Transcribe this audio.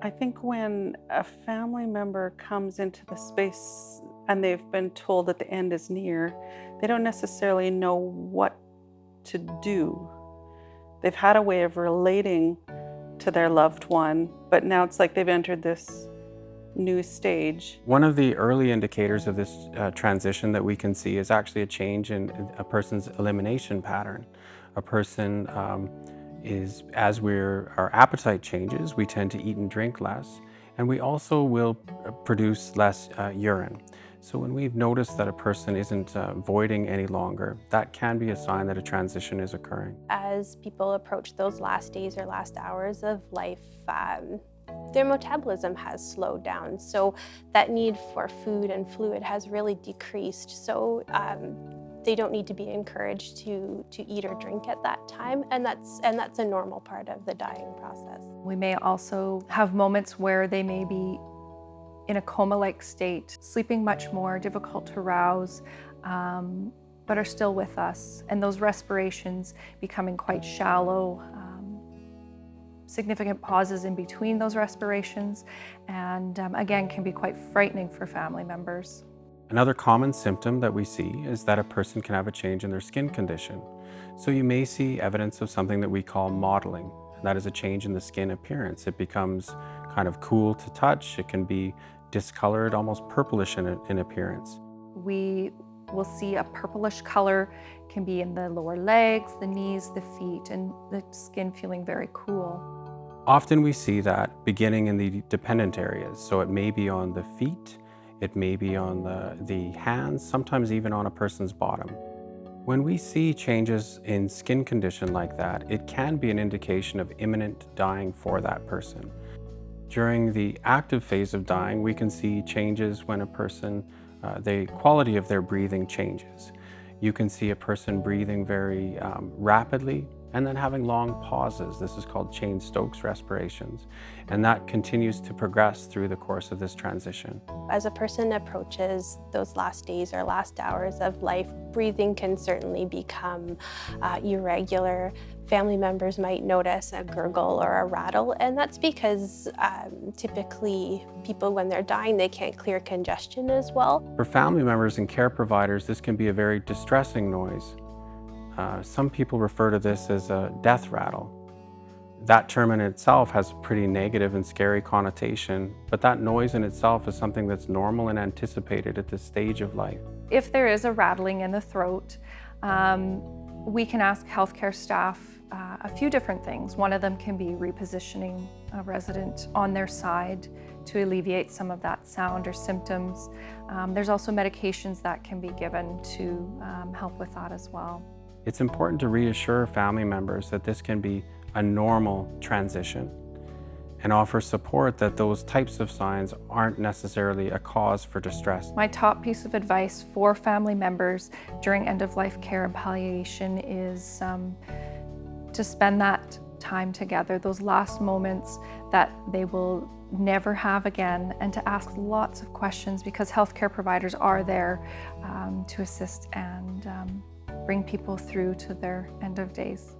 I think when a family member comes into the space and they've been told that the end is near, they don't necessarily know what to do. They've had a way of relating to their loved one, but now it's like they've entered this new stage. One of the early indicators of this transition that we can see is actually a change in a person's elimination pattern. A person as our appetite changes, we tend to eat and drink less, and we also will produce less urine. So when we've noticed that a person isn't voiding any longer, that can be a sign that a transition is occurring. As people approach those last days or last hours of life, their metabolism has slowed down. So that need for food and fluid has really decreased. So they don't need to be encouraged to eat or drink at that time. And that's a normal part of the dying process. We may also have moments where they may be in a coma-like state, sleeping much more, difficult to rouse, but are still with us. And those respirations becoming quite shallow, significant pauses in between those respirations, and again, can be quite frightening for family members. Another common symptom that we see is that a person can have a change in their skin condition. So you may see evidence of something that we call mottling, and that is a change in the skin appearance. It becomes kind of cool to touch. It can be discolored, almost purplish in appearance. We will see a purplish color, can be in the lower legs, the knees, the feet, and the skin feeling very cool. Often we see that beginning in the dependent areas. So it may be on the feet, it may be on the hands, sometimes even on a person's bottom. When we see changes in skin condition like that, it can be an indication of imminent dying for that person. During the active phase of dying, we can see changes when a person, the quality of their breathing changes. You can see a person breathing very rapidly and then having long pauses. This is called Cheyne-Stokes respirations, and that continues to progress through the course of this transition. As a person approaches those last days or last hours of life, breathing can certainly become irregular. Family members might notice a gurgle or a rattle, and that's because typically people, when they're dying, they can't clear congestion as well. For family members and care providers, this can be a very distressing noise. Some people refer to this as a death rattle. That term in itself has a pretty negative and scary connotation, but that noise in itself is something that's normal and anticipated at this stage of life. If there is a rattling in the throat, we can ask healthcare staff a few different things. One of them can be repositioning a resident on their side to alleviate some of that sound or symptoms. There's also medications that can be given to help with that as well. It's important to reassure family members that this can be a normal transition and offer support that those types of signs aren't necessarily a cause for distress. My top piece of advice for family members during end-of-life care and palliation is to spend that time together, those last moments that they will never have again, and to ask lots of questions, because healthcare providers are there to assist and bring people through to their end of days.